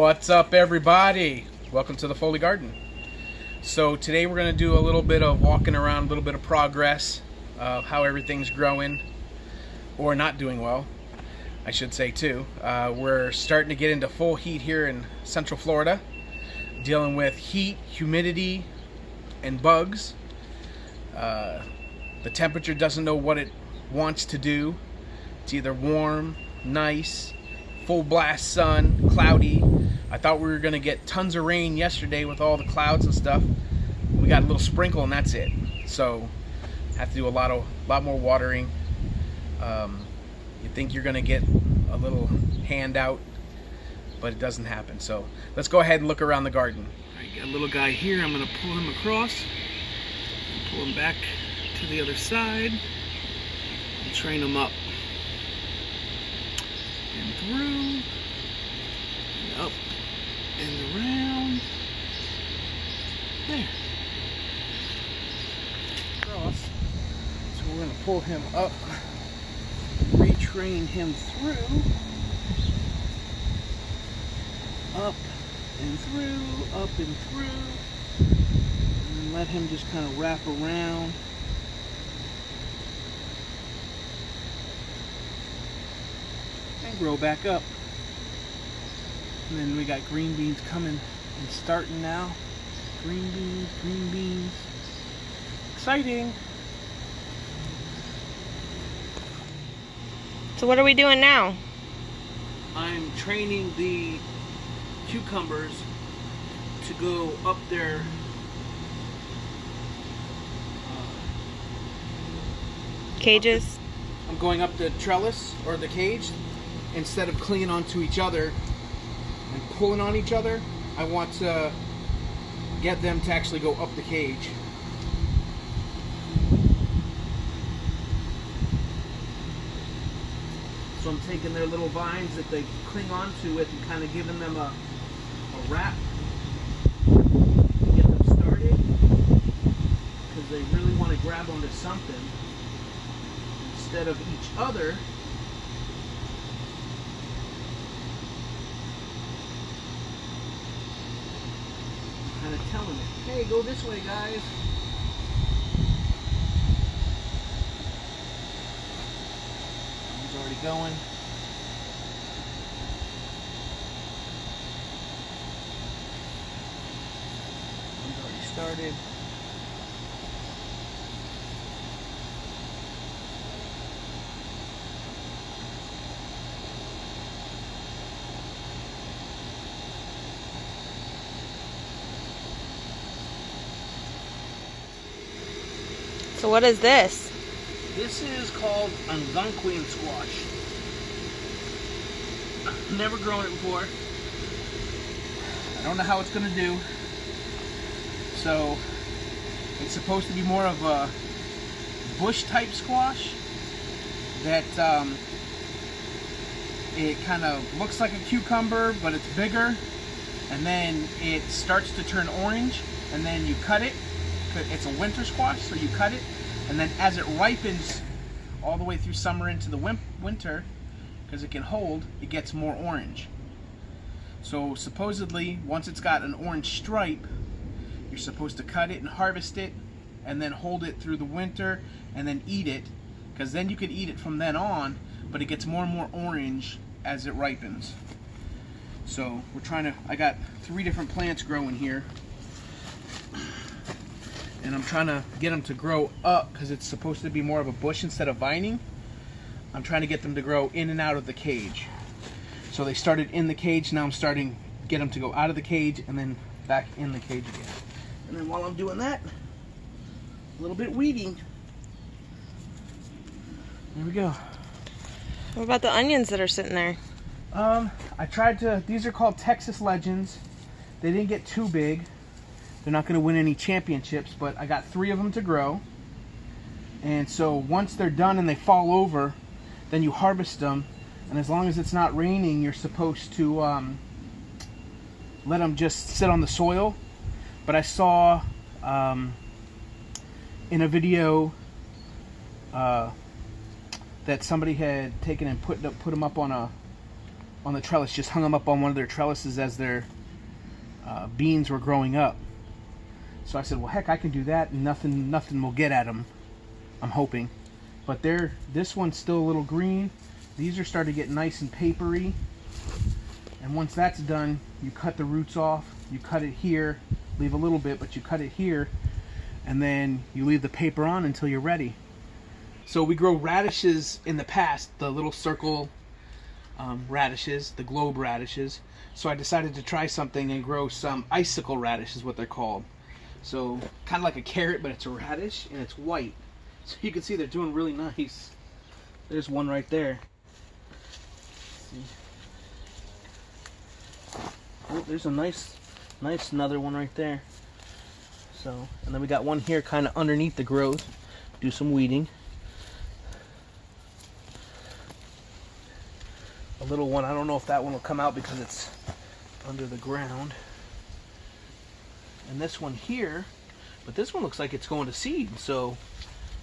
What's up, everybody? Welcome to the Foley Garden. So today we're going to do a little bit of walking around, a little bit of progress of how everything's growing, or not doing well, I should say too. We're starting to get into full heat here in Central Florida, dealing with heat, humidity, and bugs. The temperature doesn't know what it wants to do. It's either warm, nice, full blast sun, cloudy. I thought we were going to get tons of rain yesterday with all the clouds and stuff. We got a little sprinkle and that's it. So have to do a lot more watering. You think you're going to get a little handout, but it doesn't happen. So let's go ahead and look around the garden. I got a little guy here. I'm going to pull him across, pull him back to the other side, and train him up and through, and up and around. There. Across. So we're going to pull him up, retrain him through, up and through, up and through, and then let him just kind of wrap around. And grow back up. And then we got green beans coming and starting now. Green beans. Exciting. So what are we doing now? I'm training the cucumbers to go up their Cages? I'm going up the trellis or the cage. Instead of clinging onto each other and pulling on each other, I want to get them to actually go up the cage. So I'm taking their little vines that they cling onto it and kind of giving them a wrap to get them started, because they really want to grab onto something instead of each other. Kind of telling it, hey, go this way, guys. He's already going. He's already started. So what is this? This is called Angun squash. I've never grown it before. I don't know how it's going to do. So it's supposed to be more of a bush type squash that it kind of looks like a cucumber, but it's bigger, and then it starts to turn orange, and then you cut it. It's a winter squash, so you cut it, and then as it ripens all the way through summer into the winter, because it can hold, it gets more orange. So supposedly, once it's got an orange stripe, you're supposed to cut it and harvest it, and then hold it through the winter, and then eat it, because then you can eat it from then on, but it gets more and more orange as it ripens. So we're trying to, I got 3 different plants growing here, and I'm trying to get them to grow up because it's supposed to be more of a bush instead of vining. I'm trying to get them to grow in and out of the cage. So they started in the cage, now I'm starting to get them to go out of the cage and then back in the cage again. And then while I'm doing that, a little bit weeding. There we go. What about the onions that are sitting there? I tried to, these are called Texas Legends. They didn't get too big. They're not going to win any championships, but I got 3 of them to grow. And so once they're done and they fall over, then you harvest them. And as long as it's not raining, you're supposed to let them just sit on the soil. But I saw in a video that somebody had taken and put them up on on the trellis, just hung them up on one of their trellises as their beans were growing up. So I said, well, heck, I can do that, and nothing will get at them, I'm hoping. But this one's still a little green. These are starting to get nice and papery. And once that's done, you cut the roots off. You cut it here, leave a little bit, but you cut it here, and then you leave the paper on until you're ready. So we grow radishes in the past, the little circle radishes, the globe radishes. So I decided to try something and grow some icicle radish, is what they're called. So kind of like a carrot, but it's a radish and it's white. So you can see they're doing really nice. There's one right there. See? Oh, there's a nice another one right there. So, and then we got one here kind of underneath the growth. Do some weeding. A little one, I don't know if that one will come out because it's under the ground. And this one here, but this one looks like it's going to seed, so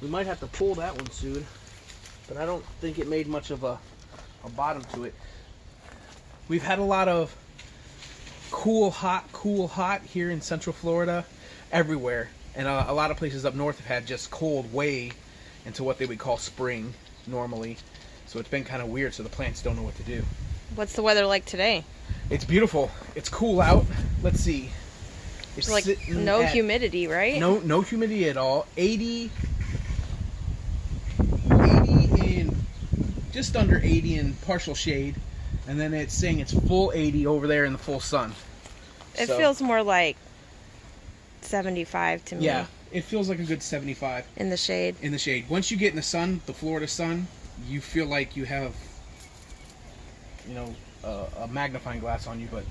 we might have to pull that one soon. But I don't think it made much of a bottom to it. We've had a lot of cool, hot here in Central Florida, everywhere. And a lot of places up north have had just cold way into what they would call spring normally. So it's been kind of weird, so the plants don't know what to do. What's the weather like today? It's beautiful. It's cool out. Let's see. It's like no humidity, right? No humidity at all. 80 and just under 80 in partial shade. And then it's saying it's full 80 over there in the full sun. It feels more like 75 to me. Yeah, it feels like a good 75. In the shade. In the shade. Once you get in the sun, the Florida sun, you feel like you have, a magnifying glass on you, but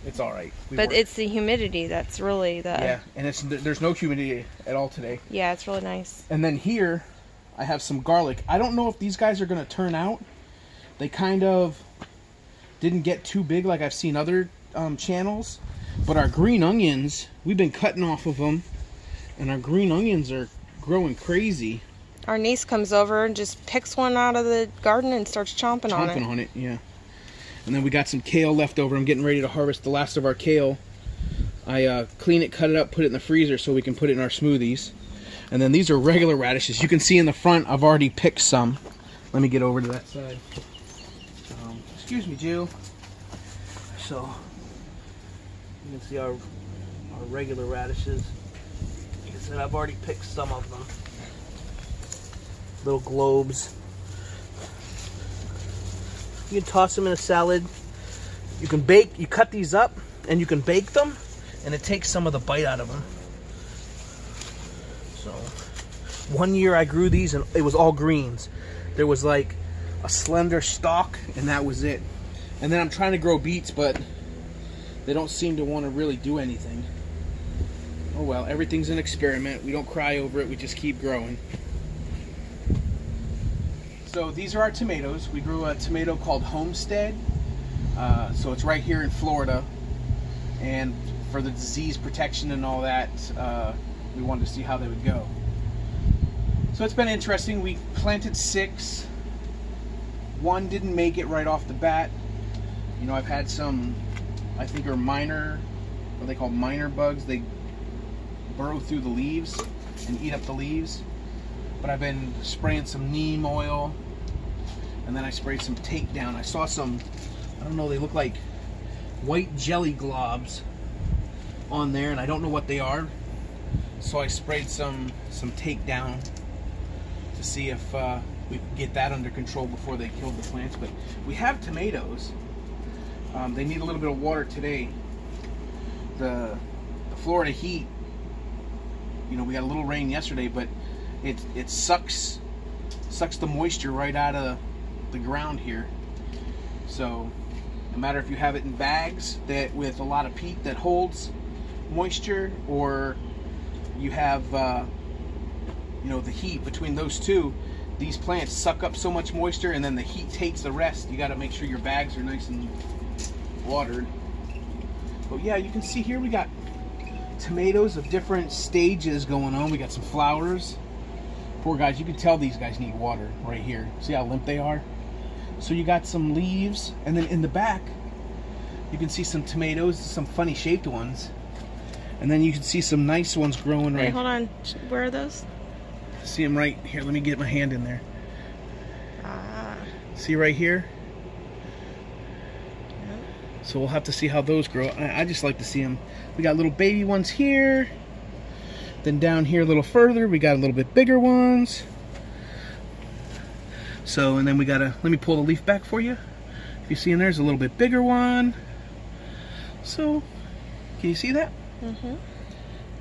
it's all right. But it's the humidity that's really the... Yeah, and there's no humidity at all today. Yeah, it's really nice. And then here, I have some garlic. I don't know if these guys are going to turn out. They kind of didn't get too big like I've seen other channels. But our green onions, we've been cutting off of them, and our green onions are growing crazy. Our niece comes over and just picks one out of the garden and starts chomping on it. Chomping on it, yeah. And then we got some kale left over. I'm getting ready to harvest the last of our kale. I clean it, cut it up, put it in the freezer so we can put it in our smoothies. And then these are regular radishes. You can see in the front, I've already picked some. Let me get over to that side. Excuse me, Jill. So, you can see our regular radishes. Like I said, I've already picked some of them. Little globes. You can toss them in a salad. You can bake, you cut these up and you can bake them, and it takes some of the bite out of them. So, one year I grew these and it was all greens. There was like a slender stalk and that was it. And then I'm trying to grow beets, but they don't seem to want to really do anything. Oh well, everything's an experiment. We don't cry over it, we just keep growing. So these are our tomatoes. We grew a tomato called Homestead. So it's right here in Florida. And for the disease protection and all that, we wanted to see how they would go. So it's been interesting. We planted 6. One didn't make it right off the bat. You know, I've had some, I think are minor, what they call minor bugs. They burrow through the leaves and eat up the leaves. But I've been spraying some neem oil, and then I sprayed some takedown. I saw some, I don't know, they look like white jelly globs on there, and I don't know what they are. So I sprayed some takedown to see if we could get that under control before they killed the plants. But we have tomatoes. They need a little bit of water today. The Florida heat, you know, we got a little rain yesterday, but it sucks the moisture right out of the ground here. So no matter if you have it in bags that with a lot of peat that holds moisture, or you have you know, the heat between those two, these plants suck up so much moisture and then the heat takes the rest. You got to make sure your bags are nice and watered. But yeah, you can see here we got tomatoes of different stages going on. We got some flowers. Poor guys, you can tell these guys need water right here. See how limp they are? So you got some leaves, and then in the back, you can see some tomatoes, some funny shaped ones. And then you can see some nice ones growing right. Wait, hold on. Where are those? See them right here. Let me get my hand in there. Ah. See right here? Yep. So we'll have to see how those grow. I just like to see them. We got little baby ones here. Then down here a little further, we got a little bit bigger ones. So, and then we got let me pull the leaf back for you. If you see in there's a little bit bigger one. So, can you see that? Mm-hmm.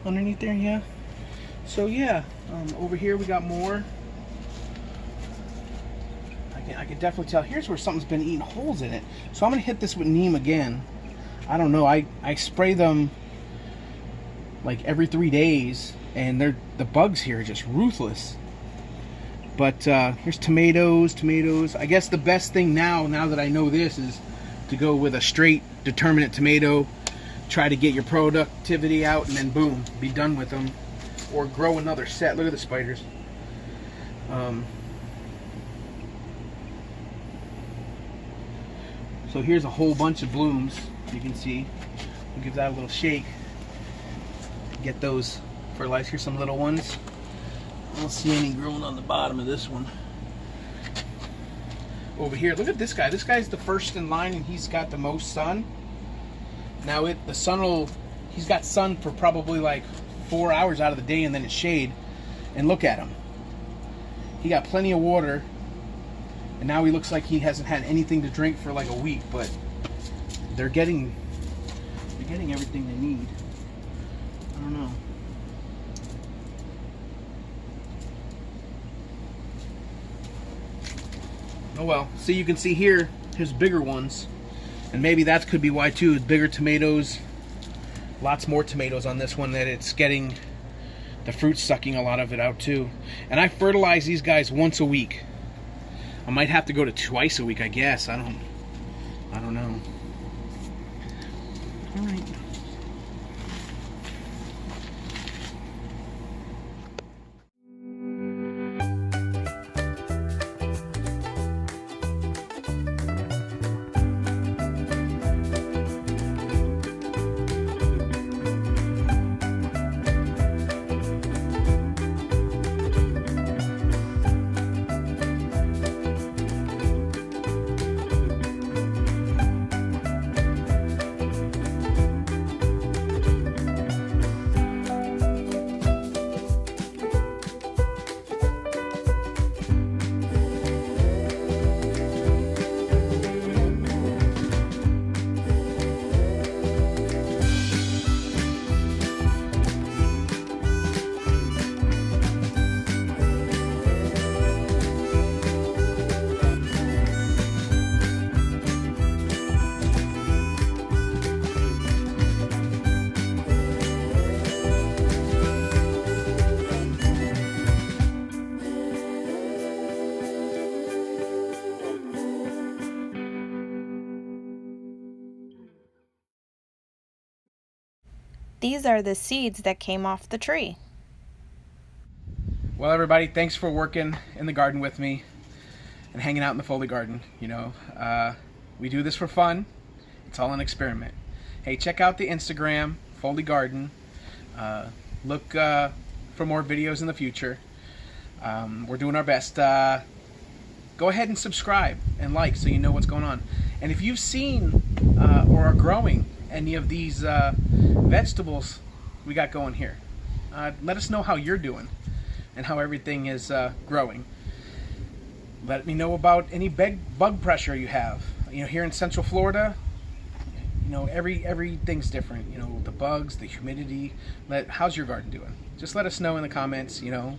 Underneath there, yeah. So yeah, over here we got more. I can definitely tell. Here's where something's been eating holes in it. So I'm gonna hit this with neem again. I don't know. I spray them like every 3 days, and the bugs here are just ruthless. But here's tomatoes. I guess the best thing now that I know this, is to go with a straight determinate tomato. Try to get your productivity out, and then boom, be done with them. Or grow another set. Look at the spiders. So here's a whole bunch of blooms. You can see. We'll give that a little shake. Get those fertilized. Here's some little ones. I don't see any growing on the bottom of this one. Over here, look at this guy. This guy's the first in line, and he's got the most sun. Now he's got sun for probably like 4 hours out of the day, and then it's shade. And look at him. He got plenty of water, and now he looks like he hasn't had anything to drink for like a week, but they're getting everything they need. I don't know. Oh well. See, you can see here, here's bigger ones. And maybe that could be why too, bigger tomatoes. Lots more tomatoes on this one, that it's getting, the fruit's sucking a lot of it out too. And I fertilize these guys once a week. I might have to go to twice a week, I guess. I don't know. All right. These are the seeds that came off the tree. Well, everybody, thanks for working in the garden with me and hanging out in the Foley garden. You know, we do this for fun. It's all an experiment. Hey, check out the Instagram, Foley Garden. Look for more videos in the future. We're doing our best. Go ahead and subscribe and like so you know what's going on. And if you've seen or are growing any of these vegetables we got going here, let us know how you're doing and how everything is growing. Let me know about any bug pressure you have. You know, here in Central Florida, you know, everything's different. You know, the bugs, the humidity. How's your garden doing? Just let us know in the comments. You know,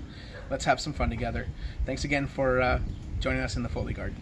let's have some fun together. Thanks again for joining us in the Foley Garden.